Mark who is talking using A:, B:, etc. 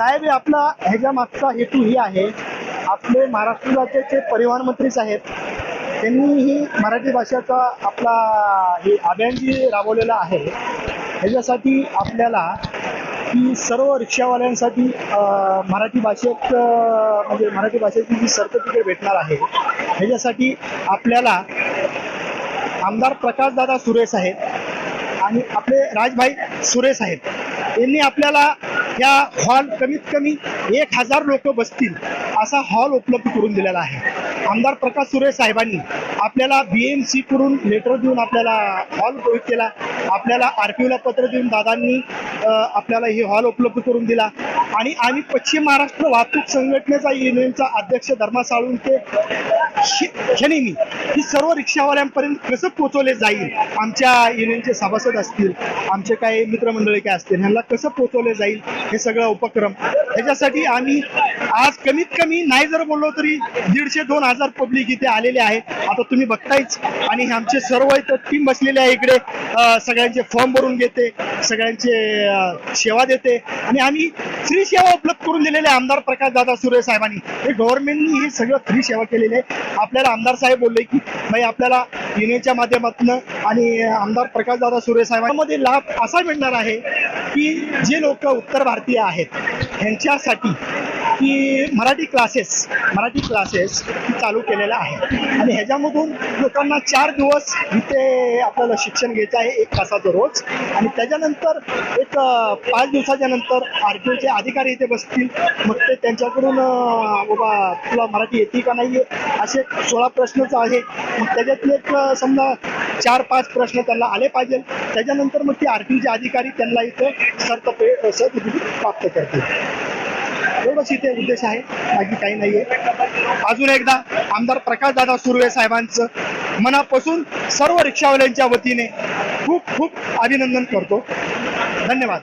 A: साहेब आपला ह्याच्या मागचा हेतू ही आहे, आपले महाराष्ट्र राज्याचे परिवहन मंत्रीच आहेत, त्यांनी ही मराठी भाषेचा आपला हे अभियान जे राबवलेलं आहे ह्याच्यासाठी आपल्याला की सर्व रिक्षावाल्यांसाठी मराठी भाषेत म्हणजे मराठी भाषेची जी सर्टिफिकेट भेटणार आहे ह्याच्यासाठी आपल्याला आमदार प्रकाशदादा सुरेश आहेत आणि आपले राजभाई सुरेश आहेत यांनी आपल्याला या हॉल कमीत कमी 1000 लोक बसतील असा हॉल उपलब्ध करून दिलेला आहे। आमदार प्रकाश सुरेश साहेबांनी आपल्याला BMC कडून लेटर देऊन आपल्याला हॉल घोषित केला, आपल्याला RPOला पत्र देऊन दादांनी आपल्याला हे हॉल उपलब्ध करून दिला आणि आम्ही पश्चिम महाराष्ट्र वाहतूक संघटनेचा युनियनचा अध्यक्ष धर्मा साळुंके क्षणी मी ही सर्व रिक्षावाल्यांपर्यंत कसं पोहोचवले जाईल, आमच्या युनियनचे सभासद असतील, आमचे काही मित्रमंडळी काय असतील, ह्यांना कसं पोहोचवले जाईल हे सगळं उपक्रम ह्याच्यासाठी आम्ही आज कमीत कमी नाही जर बोललो तरी 150-2 हजार पब्लिक इथे आलेले आहे। आता तुम्ही बघतायच आणि आमचे सर्व इथं टीम बसलेले आहे इकडे, सगळ्यांचे फॉर्म भरून घेते, सगळ्यांचे सेवा देते आणि आम्ही फ्री सेवा उपलब्ध करून दिलेले आमदार प्रकाशदादा सुरेश साहेबांनी। हे गव्हर्नमेंटनी हे सगळं फ्री सेवा केलेली आहे। आपल्याला आमदार साहेब बोलले की भाई आपल्याला युनियनच्या माध्यमातून आणि आमदार प्रकाशदादा सुरेश साहेबांमध्ये लाभ असा मिळणार आहे की जे लोक उत्तर भारतीय आहेत यांच्यासाठी की मराठी क्लासेस चालू केलेला आहे आणि ह्याच्यामधून लोकांना 4 दिवस इथे आपल्याला शिक्षण घ्यायचं आहे 1 तासाचं रोज आणि त्याच्यानंतर एक 5 दिवसाच्या नंतर RPOचे अधिकारी इथे बसतील, मग ते त्यांच्याकडून बाबा तुला मराठी येते का नाही असे 16 प्रश्नच आहे, मग त्याच्यातले एक समजा 4-5 प्रश्न त्यांना आले पाहिजे, त्याच्यानंतर मग ते RPOचे अधिकारी त्यांना इथे सर्टिफिकेट प्राप्त करतील। एवढंच इथे उद्देश आहे, बाकी काही नाही आहे। अजून एकदा आमदार प्रकाशदादा सुर्वे साहेबांचं मनापासून सर्व रिक्षावाल्यांच्या वतीने खूप खूप अभिनंदन करतो। धन्यवाद।